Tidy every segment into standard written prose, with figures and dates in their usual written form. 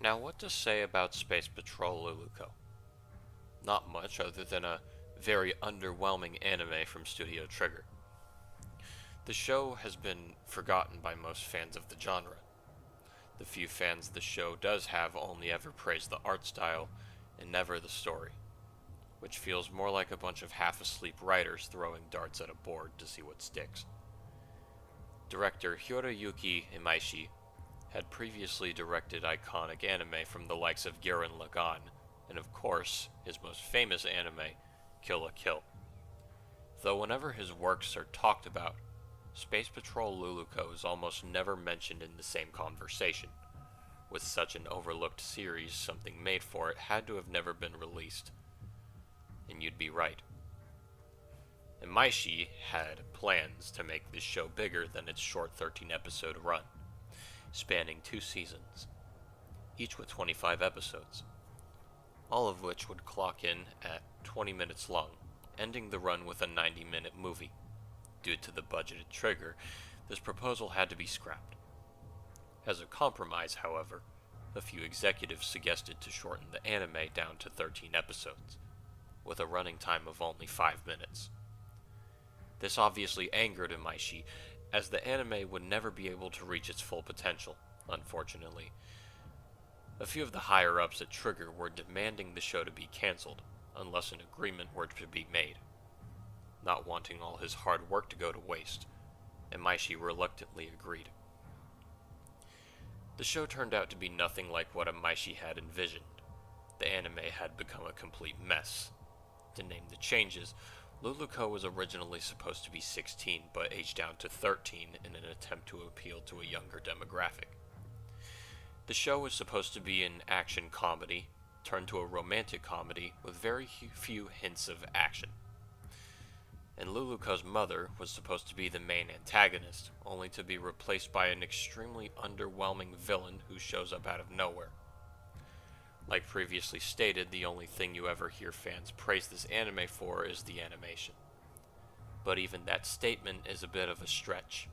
Now, what to say about Space Patrol Luluco? Not much other than a very underwhelming anime from Studio Trigger. The show has been forgotten by most fans of the genre. The few fans the show does have only ever praised the art style and never the story, which feels more like a bunch of half-asleep writers throwing darts at a board to see what sticks. Director Hiroyuki Imaishi had previously directed iconic anime from the likes of Gurren Lagann, and of course, his most famous anime, Kill la Kill. Though whenever his works are talked about, Space Patrol Luluco is almost never mentioned in the same conversation. With such an overlooked series, something made for it had to have never been released. And you'd be right. Imaishi had plans to make this show bigger than its short 13-episode run, spanning 2 seasons, each with 25 episodes, all of which would clock in at 20 minutes long, ending the run with a 90-minute movie. Due to the budgeted trigger, this proposal had to be scrapped. As a compromise, however, a few executives suggested to shorten the anime down to 13 episodes, with a running time of only 5 minutes. This obviously angered Imaishi, as the anime would never be able to reach its full potential, unfortunately. A few of the higher-ups at Trigger were demanding the show to be cancelled, unless an agreement were to be made. Not wanting all his hard work to go to waste, Imaishi reluctantly agreed. The show turned out to be nothing like what Imaishi had envisioned. The anime had become a complete mess. To name the changes, Luluco was originally supposed to be 16, but aged down to 13 in an attempt to appeal to a younger demographic. The show was supposed to be an action comedy, turned to a romantic comedy with very few hints of action. And Luluco's mother was supposed to be the main antagonist, only to be replaced by an extremely underwhelming villain who shows up out of nowhere. Like previously stated, the only thing you ever hear fans praise this anime for is the animation. But even that statement is a bit of a stretch,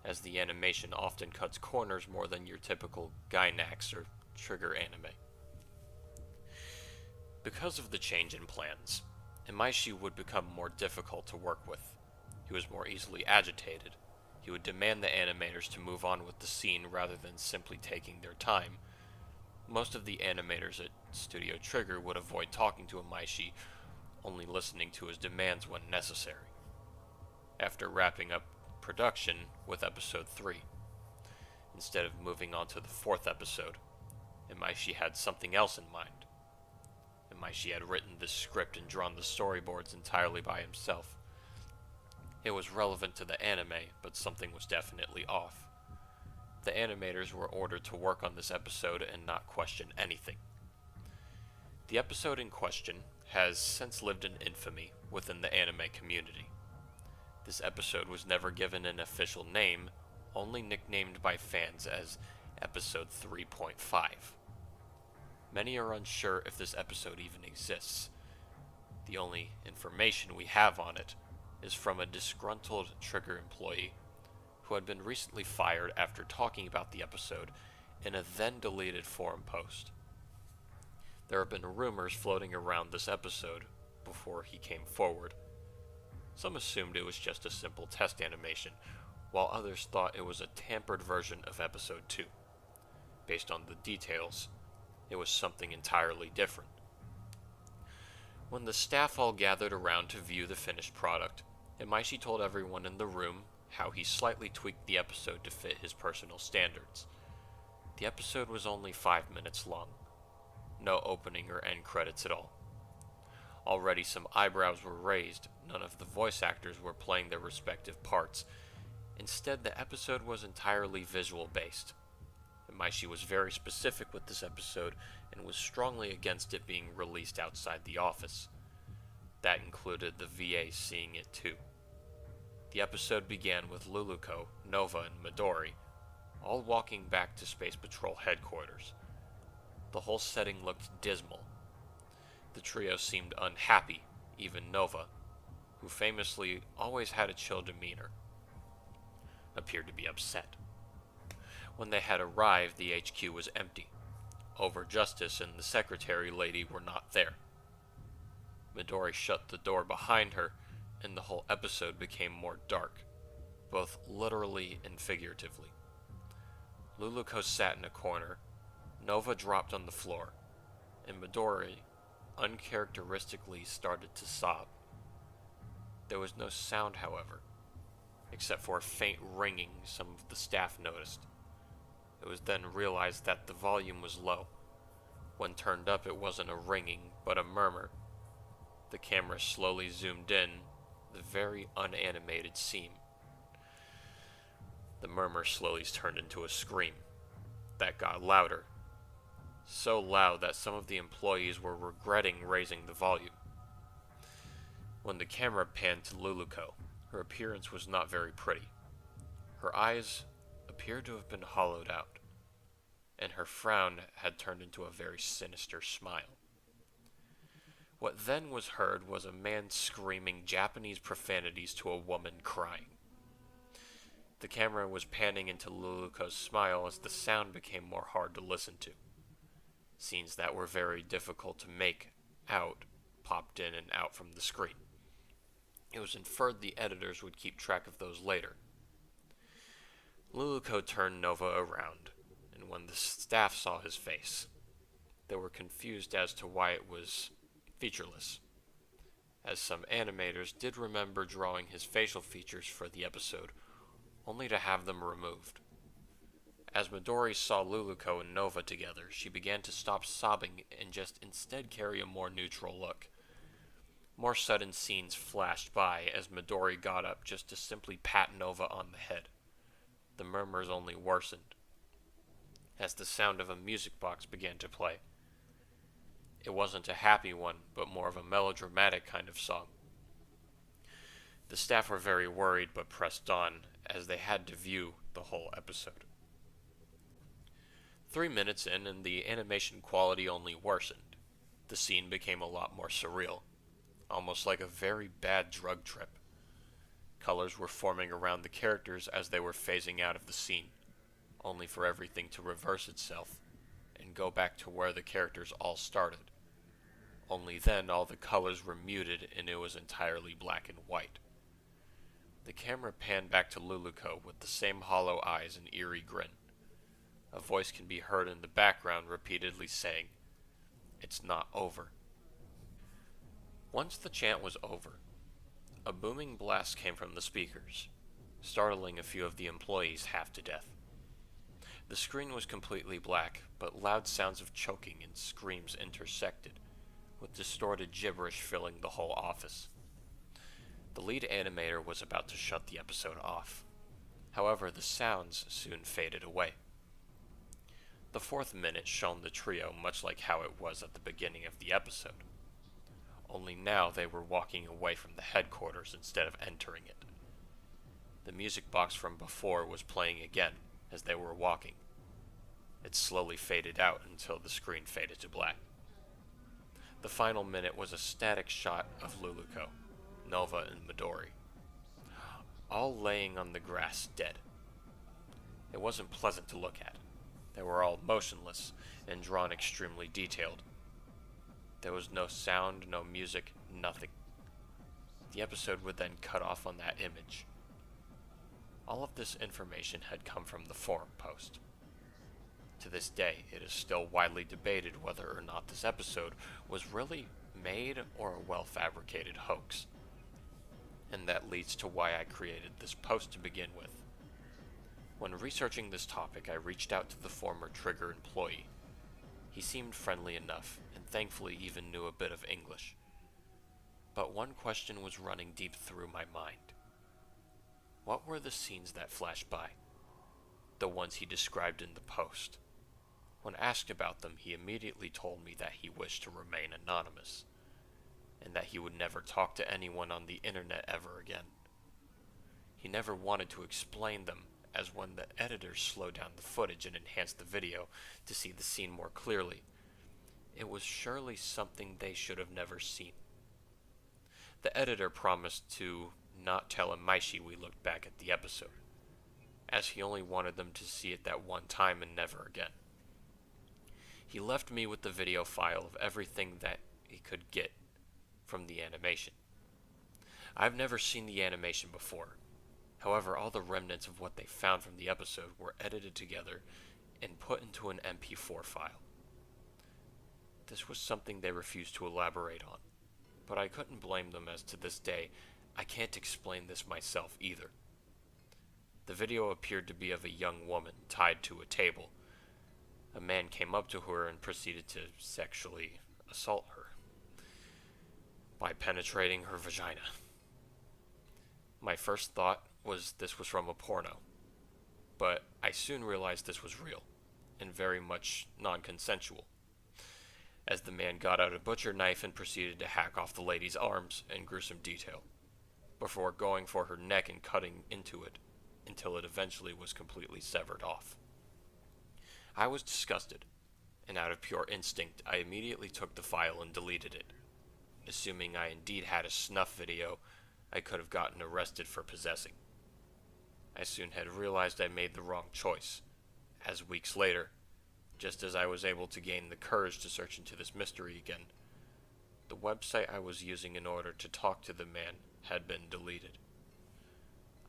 as the animation often cuts corners more than your typical Gainax or Trigger anime. Because of the change in plans, Imaishi would become more difficult to work with. He was more easily agitated. He would demand the animators to move on with the scene rather than simply taking their time. Most of the animators at Studio Trigger would avoid talking to Imaishi, only listening to his demands when necessary. After wrapping up production with episode 3, instead of moving on to the 4th episode, Imaishi had something else in mind. Imaishi had written this script and drawn the storyboards entirely by himself. It was relevant to the anime, but something was definitely off. The animators were ordered to work on this episode and not question anything. The episode in question has since lived in infamy within the anime community. This episode was never given an official name, only nicknamed by fans as Episode 3.5. Many are unsure if this episode even exists. The only information we have on it is from a disgruntled Trigger employee who had been recently fired after talking about the episode in a then-deleted forum post. There have been rumors floating around this episode before he came forward. Some assumed it was just a simple test animation, while others thought it was a tampered version of episode 2. Based on the details, it was something entirely different. When the staff all gathered around to view the finished product, Imaishi told everyone in the room how he slightly tweaked the episode to fit his personal standards. The episode was only 5 minutes long. No opening or end credits at all. Already some eyebrows were raised. None of the voice actors were playing their respective parts. Instead, the episode was entirely visual based. Imaishi was very specific with this episode and was strongly against it being released outside the office. That included the VA seeing it too. The episode began with Luluco, Nova, and Midori all walking back to Space Patrol headquarters. The whole setting looked dismal. The trio seemed unhappy, even Nova, who famously always had a chill demeanor, appeared to be upset. When they had arrived, the HQ was empty. Over Justice and the secretary lady were not there. Midori shut the door behind her, and the whole episode became more dark, both literally and figuratively. Luluco sat in a corner, Nova dropped on the floor, and Midori uncharacteristically started to sob. There was no sound, however, except for a faint ringing some of the staff noticed. It was then realized that the volume was low. When turned up, it wasn't a ringing, but a murmur. The camera slowly zoomed in, the very unanimated scene. The murmur slowly turned into a scream. That got louder. So loud that some of the employees were regretting raising the volume. When the camera panned to Luluco, her appearance was not very pretty. Her eyes appeared to have been hollowed out, and her frown had turned into a very sinister smile. What then was heard was a man screaming Japanese profanities to a woman crying. The camera was panning into Luluco's smile as the sound became more hard to listen to. Scenes that were very difficult to make out popped in and out from the screen. It was inferred the editors would keep track of those later. Luluco turned Nova around, and when the staff saw his face, they were confused as to why it was featureless, as some animators did remember drawing his facial features for the episode, only to have them removed. As Midori saw Luluco and Nova together, she began to stop sobbing and just instead carry a more neutral look. More sudden scenes flashed by as Midori got up just to simply pat Nova on the head. The murmurs only worsened, as the sound of a music box began to play. It wasn't a happy one, but more of a melodramatic kind of song. The staff were very worried but pressed on, as they had to view the whole episode. 3 minutes in, and the animation quality only worsened. The scene became a lot more surreal, almost like a very bad drug trip. Colors were forming around the characters as they were phasing out of the scene, only for everything to reverse itself and go back to where the characters all started. Only then all the colors were muted and it was entirely black and white. The camera panned back to Luluco with the same hollow eyes and eerie grin. A voice can be heard in the background repeatedly saying, "It's not over." Once the chant was over, a booming blast came from the speakers, startling a few of the employees half to death. The screen was completely black, but loud sounds of choking and screams intersected, with distorted gibberish filling the whole office. The lead animator was about to shut the episode off. However, the sounds soon faded away. The 4th minute shown the trio much like how it was at the beginning of the episode. Only now they were walking away from the headquarters instead of entering it. The music box from before was playing again as they were walking. It slowly faded out until the screen faded to black. The final minute was a static shot of Luluco, Nova, and Midori, all laying on the grass dead. It wasn't pleasant to look at. They were all motionless and drawn extremely detailed. There was no sound, no music, nothing. The episode would then cut off on that image. All of this information had come from the forum post. To this day, it is still widely debated whether or not this episode was really made or a well-fabricated hoax. And that leads to why I created this post to begin with. When researching this topic, I reached out to the former Trigger employee. He seemed friendly enough, and thankfully even knew a bit of English. But one question was running deep through my mind. What were the scenes that flashed by? The ones he described in the post. When asked about them, he immediately told me that he wished to remain anonymous, and that he would never talk to anyone on the internet ever again. He never wanted to explain them, as when the editors slowed down the footage and enhanced the video to see the scene more clearly, it was surely something they should have never seen. The editor promised to not tell Imaishi we looked back at the episode, as he only wanted them to see it that one time and never again. He left me with the video file of everything that he could get from the animation. I've never seen the animation before. However, all the remnants of what they found from the episode were edited together and put into an MP4 file. This was something they refused to elaborate on, but I couldn't blame them, as to this day, I can't explain this myself either. The video appeared to be of a young woman tied to a table. A man came up to her and proceeded to sexually assault her by penetrating her vagina. My first thought was this was from a porno, but I soon realized this was real, and very much non-consensual, as the man got out a butcher knife and proceeded to hack off the lady's arms in gruesome detail, before going for her neck and cutting into it until it eventually was completely severed off. I was disgusted, and out of pure instinct, I immediately took the file and deleted it, assuming I indeed had a snuff video I could have gotten arrested for possessing. I soon had realized I made the wrong choice, as weeks later, just as I was able to gain the courage to search into this mystery again, the website I was using in order to talk to the man had been deleted.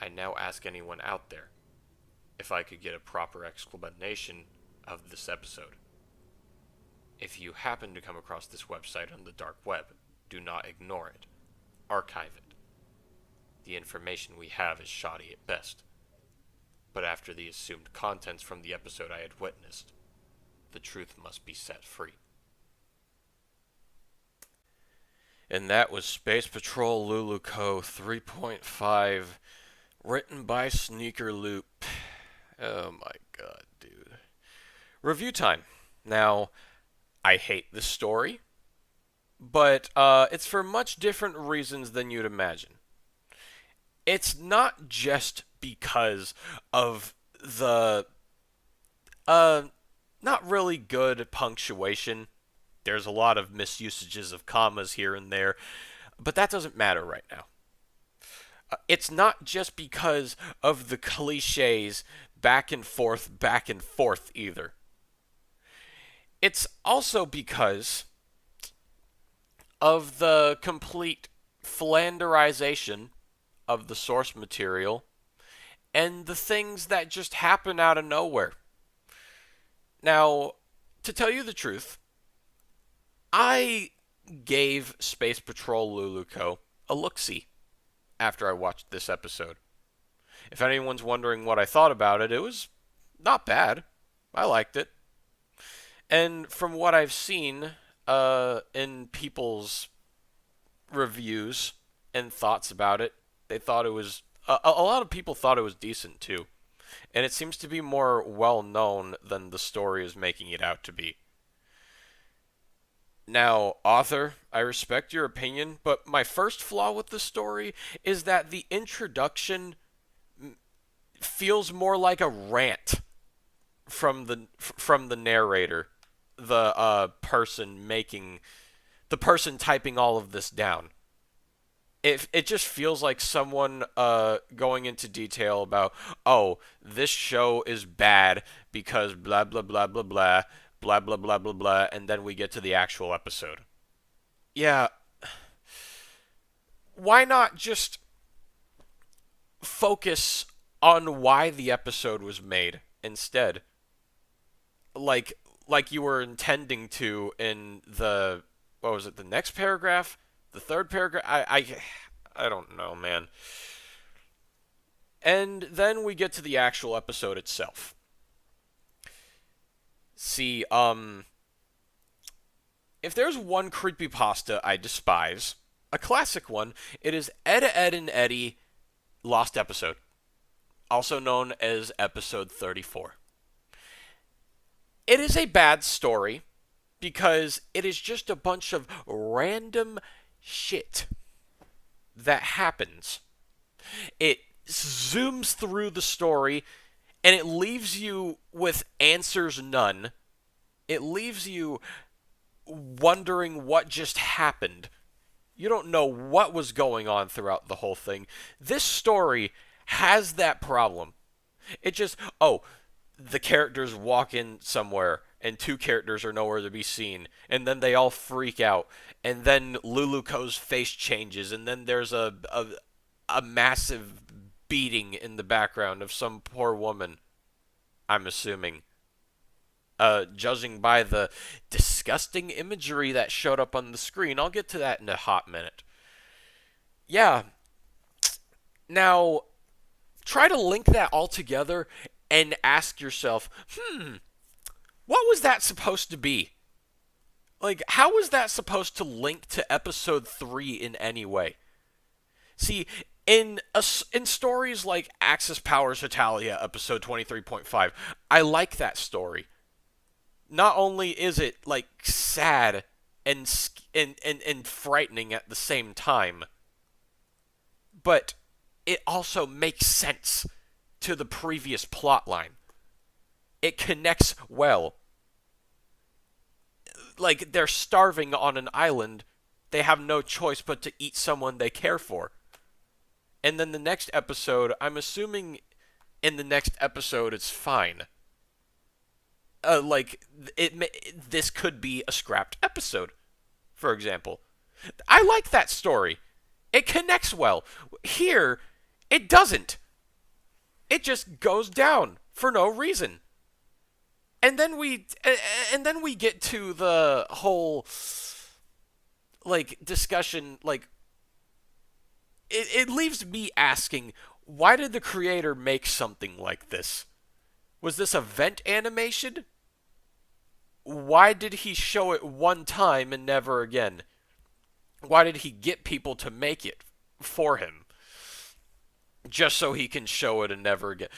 I now ask anyone out there if I could get a proper explanation of this episode. If you happen to come across this website on the dark web, do not ignore it. Archive it. The information we have is shoddy at best, but after the assumed contents from the episode I had witnessed, the truth must be set free. And that was Space Patrol Luluco 3.5, written by SneakerLoop. Oh my god, dude. Review time. Now, I hate this story, but it's for much different reasons than you'd imagine. It's not just because of the not really good punctuation. There's a lot of misusages of commas here and there, but that doesn't matter right now. It's not just because of the cliches back and forth either. It's also because of the complete flanderization of the source material and the things that just happen out of nowhere. Now, to tell you the truth, I gave Space Patrol Luluco a look-see after I watched this episode. If anyone's wondering what I thought about it, it was not bad. I liked it. And from what I've seen in people's reviews and thoughts about it, they thought it was... a lot of people thought it was decent, too. And it seems to be more well-known than the story is making it out to be. Now, author, I respect your opinion, but my first flaw with the story is that the introduction feels more like a rant from the narrator, the person typing all of this down. It just feels like someone going into detail about, oh, this show is bad because blah blah blah blah blah blah blah blah blah blah, and then we get to the actual episode. Yeah, why not just focus on why the episode was made instead? Like you were intending to in the, what was it, the next paragraph? The third paragraph? I don't know, man. And then we get to the actual episode itself. See, if there's one creepypasta I despise, a classic one, it is Ed, Edd and Eddy Lost Episode, also known as Episode 34. It is a bad story because it is just a bunch of random shit that happens. It zooms through the story and it leaves you with answers none. It leaves you wondering what just happened. You don't know what was going on throughout the whole thing. This story has that problem. It just, oh, the characters walk in somewhere and two characters are nowhere to be seen, and then they all freak out, and then Luluco's face changes, and then there's a massive beating in the background of some poor woman, I'm assuming. Judging by the disgusting imagery that showed up on the screen. I'll get to that in a hot minute. Yeah. Now, try to link that all together and ask yourself, what was that supposed to be? Like, how was that supposed to link to episode 3 in any way? See, in stories like Axis Powers Italia, episode 23.5, I like that story. Not only is it like sad and frightening at the same time, but it also makes sense to the previous plot line. It connects well. Like, they're starving on an island. They have no choice but to eat someone they care for. And then the next episode, I'm assuming in the next episode it's fine. This could be a scrapped episode, for example. I like that story. It connects well. Here, it doesn't. It just goes down for no reason. And then we get to the whole discussion. It leaves me asking, why did the creator make something like this? Was this a vent animation? Why did he show it one time and never again? Why did he get people to make it for him? Just so he can show it and never again.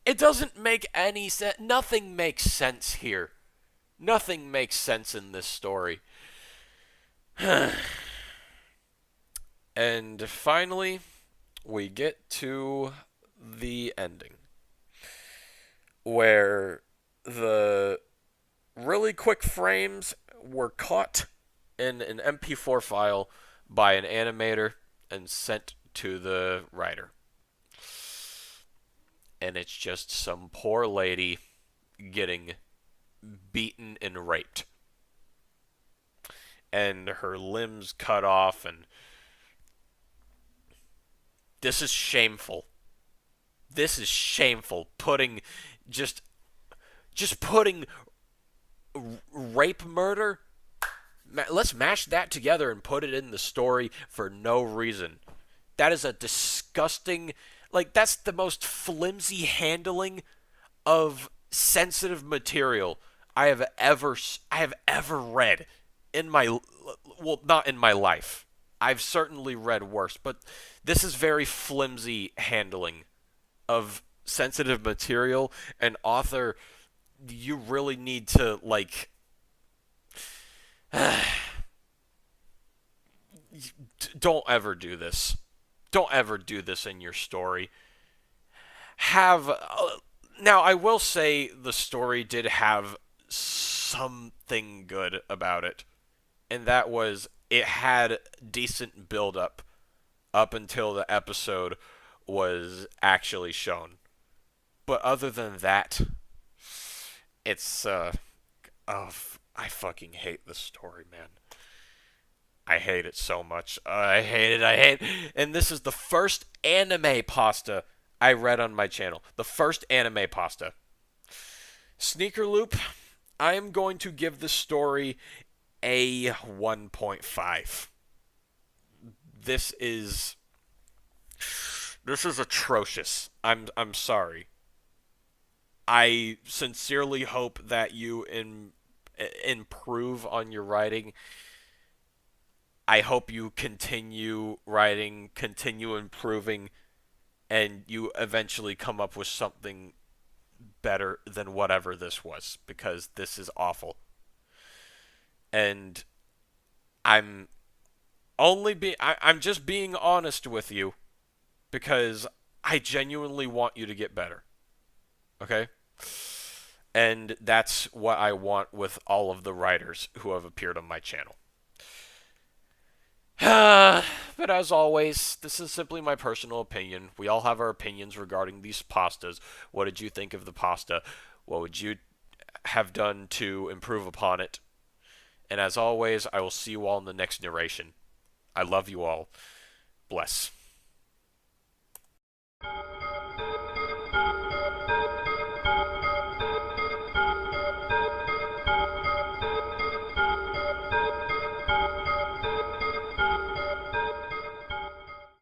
It doesn't make any sense. Nothing makes sense here. Nothing makes sense in this story. And finally, we get to the ending, where the really quick frames were caught in an MP4 file by an animator and sent to the writer. And it's just some poor lady getting beaten and raped. And her limbs cut off, and this is shameful. This is shameful. Just putting rape murder. Let's mash that together and put it in the story for no reason. That is a disgusting. That's the most flimsy handling of sensitive material I have ever read in my, well, not in my life. I've certainly read worse, but this is very flimsy handling of sensitive material. And author, you really need to don't ever do this. Don't ever do this in your story. Now, I will say the story did have something good about it, and that was it had decent build-up up until the episode was actually shown. But other than that, it's, I fucking hate this story, man. I hate it so much. I hate it. And this is the first anime pasta I read on my channel. The first anime pasta. SneakerLoop, I am going to give this story a 1.5. This is atrocious. I'm sorry. I sincerely hope that you improve on your writing. I hope you continue writing, continue improving, and you eventually come up with something better than whatever this was, because this is awful. And I'm just being honest with you, because I genuinely want you to get better. Okay? And that's what I want with all of the writers who have appeared on my channel. But as always, this is simply my personal opinion. We all have our opinions regarding these pastas. What did you think of the pasta? What would you have done to improve upon it. And as always, I will see you all in the next narration. I love you all. Bless.